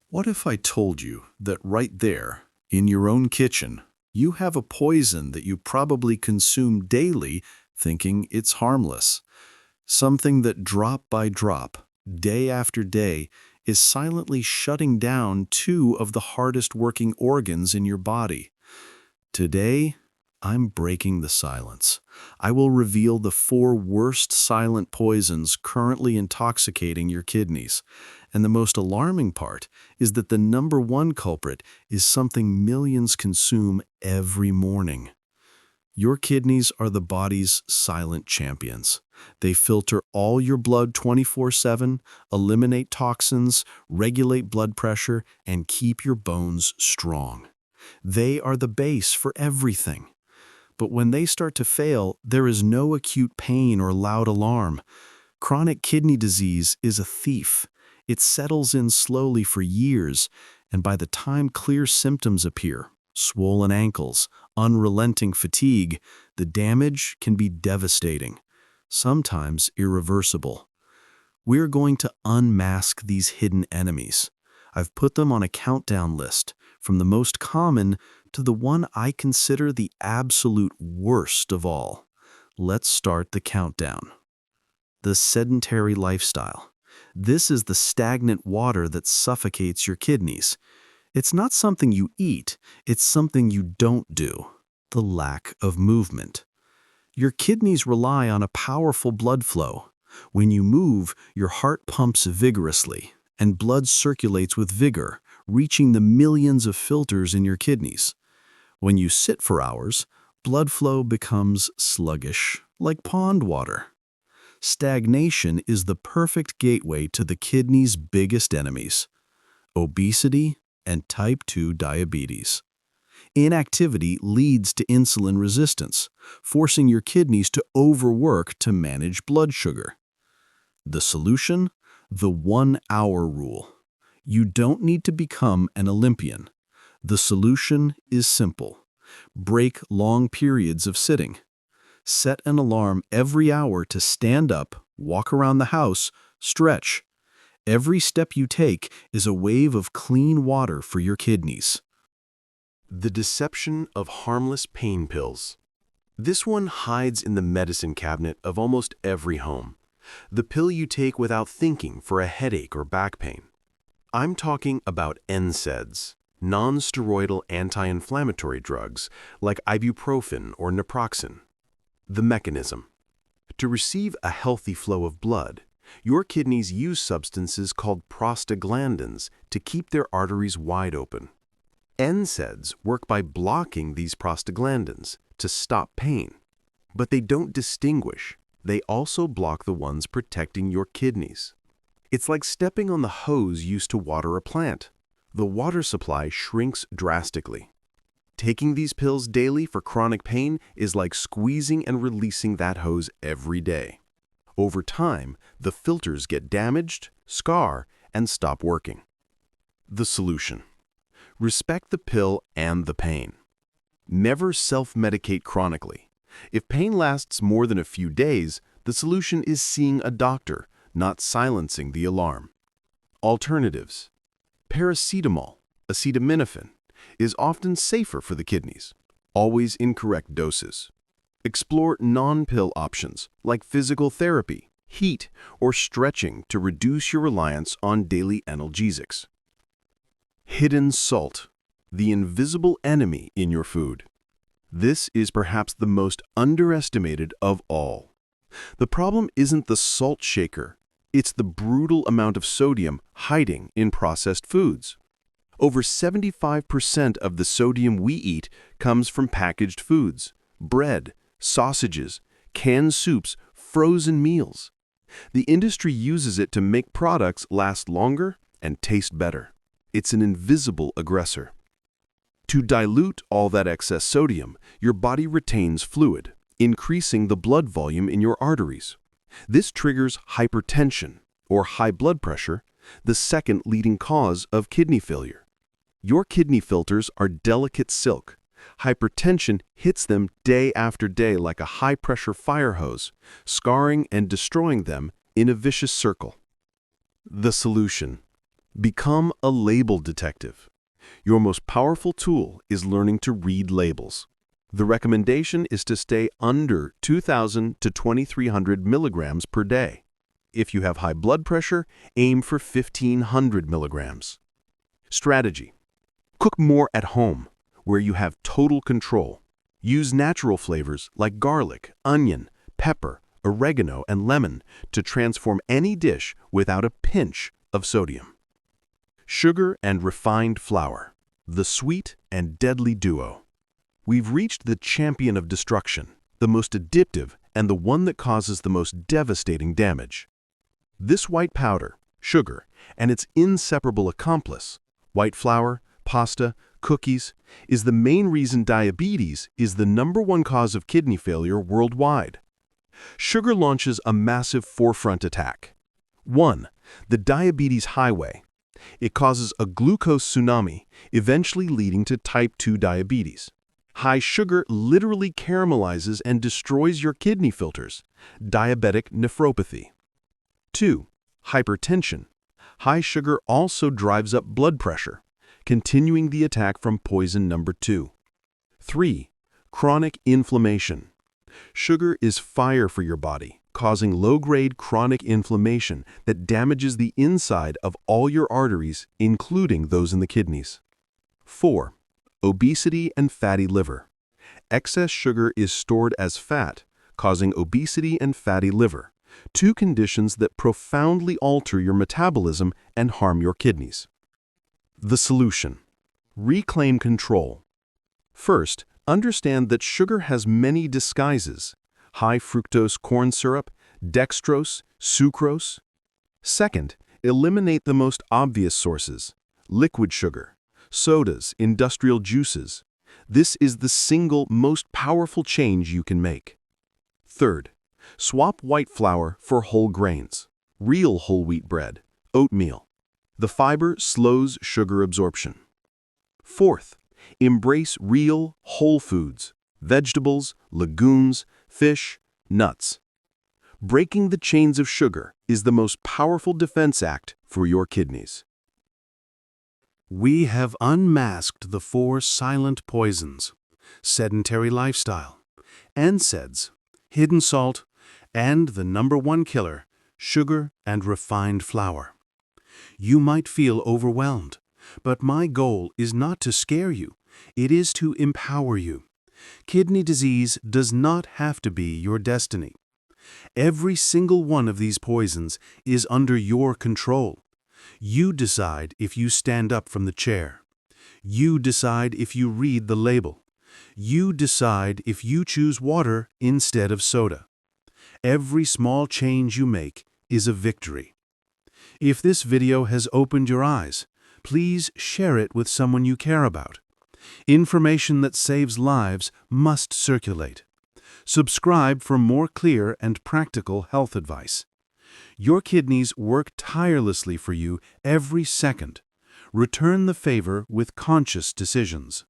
What if I told you that right there, in your own kitchen, you have a poison that you probably consume daily thinking it's harmless? Something that drop by drop, day after day, is silently shutting down two of the hardest working organs in your body. Today, I'm breaking the silence. I will reveal the four worst silent poisons currently intoxicating your kidneys. And the most alarming part is that the number one culprit is something millions consume every morning. Your kidneys are the body's silent champions. They filter all your blood 24/7, eliminate toxins, regulate blood pressure, and keep your bones strong. They are the base for everything. But when they start to fail, there is no acute pain or loud alarm. Chronic kidney disease is a thief. It settles in slowly for years, and by the time clear symptoms appear, swollen ankles, unrelenting fatigue, the damage can be devastating, sometimes irreversible. We're going to unmask these hidden enemies. I've put them on a countdown list, from the most common to the one I consider the absolute worst of all. Let's start the countdown. The sedentary lifestyle. This is the stagnant water that suffocates your kidneys. It's not something you eat, it's something you don't do. The lack of movement. Your kidneys rely on a powerful blood flow. When you move, your heart pumps vigorously, and blood circulates with vigor, reaching the millions of filters in your kidneys. When you sit for hours, blood flow becomes sluggish, like pond water. Stagnation is the perfect gateway to the kidney's biggest enemies: obesity and type 2 diabetes. Inactivity leads to insulin resistance, forcing your kidneys to overwork to manage blood sugar. The solution? The 1-hour rule. You don't need to become an Olympian. The solution is simple. Break long periods of sitting. Set an alarm every hour to stand up, walk around the house, stretch. Every step you take is a wave of clean water for your kidneys. The deception of harmless pain pills. This one hides in the medicine cabinet of almost every home. The pill you take without thinking for a headache or back pain. I'm talking about NSAIDs, non-steroidal anti-inflammatory drugs like ibuprofen or naproxen. The mechanism. To receive a healthy flow of blood, your kidneys use substances called prostaglandins to keep their arteries wide open. NSAIDs work by blocking these prostaglandins to stop pain, but they don't distinguish. They also block the ones protecting your kidneys. It's like stepping on the hose used to water a plant. The water supply shrinks drastically. Taking these pills daily for chronic pain is like squeezing and releasing that hose every day. Over time, the filters get damaged, scar, and stop working. The solution. Respect the pill and the pain. Never self-medicate chronically. If pain lasts more than a few days, the solution is seeing a doctor, not silencing the alarm. Alternatives. Paracetamol, acetaminophen, is often safer for the kidneys, always in correct doses. Explore non-pill options like physical therapy, heat, or stretching to reduce your reliance on daily analgesics. Hidden salt, the invisible enemy in your food. This is perhaps the most underestimated of all. The problem isn't the salt shaker, it's the brutal amount of sodium hiding in processed foods. Over 75% of the sodium we eat comes from packaged foods, bread, sausages, canned soups, frozen meals. The industry uses it to make products last longer and taste better. It's an invisible aggressor. To dilute all that excess sodium, your body retains fluid, increasing the blood volume in your arteries. This triggers hypertension, or high blood pressure, the second leading cause of kidney failure. Your kidney filters are delicate silk. Hypertension hits them day after day like a high-pressure fire hose, scarring and destroying them in a vicious circle. The solution. Become a label detective. Your most powerful tool is learning to read labels. The recommendation is to stay under 2,000 to 2,300 milligrams per day. If you have high blood pressure, aim for 1,500 milligrams. Strategy: cook more at home, where you have total control. Use natural flavors like garlic, onion, pepper, oregano, and lemon to transform any dish without a pinch of sodium. Sugar and refined flour, the sweet and deadly duo. We've reached the champion of destruction, the most addictive, and the one that causes the most devastating damage. This white powder, sugar, and its inseparable accomplice, white flour, pasta, cookies, is the main reason diabetes is the #1 cause of kidney failure worldwide. Sugar launches a massive forefront attack. 1. The diabetes highway. It causes a glucose tsunami, eventually leading to type 2 diabetes. High sugar literally caramelizes and destroys your kidney filters, diabetic nephropathy. 2. Hypertension. High sugar also drives up blood pressure, continuing the attack from poison #2. 3. Chronic inflammation. Sugar is fire for your body, causing low-grade chronic inflammation that damages the inside of all your arteries, including those in the kidneys. 4. Obesity and fatty liver. Excess sugar is stored as fat, causing obesity and fatty liver, two conditions that profoundly alter your metabolism and harm your kidneys. The solution: reclaim control. First, understand that sugar has many disguises: high fructose corn syrup, dextrose, sucrose. Second, eliminate the most obvious sources: liquid sugar, sodas, industrial juices. This is the single most powerful change you can make. Third, swap white flour for whole grains, real whole wheat bread, oatmeal. The fiber slows sugar absorption. Fourth, embrace real, whole foods, vegetables, legumes, fish, nuts. Breaking the chains of sugar is the most powerful defense act for your kidneys. We have unmasked the 4 silent poisons: sedentary lifestyle, NSAIDs, hidden salt, and the #1 killer, sugar and refined flour. You might feel overwhelmed, but my goal is not to scare you, it is to empower you. Kidney disease does not have to be your destiny. Every single one of these poisons is under your control. You decide if you stand up from the chair. You decide if you read the label. You decide if you choose water instead of soda. Every small change you make is a victory. If this video has opened your eyes, please share it with someone you care about. Information that saves lives must circulate. Subscribe for more clear and practical health advice. Your kidneys work tirelessly for you every second. Return the favor with conscious decisions.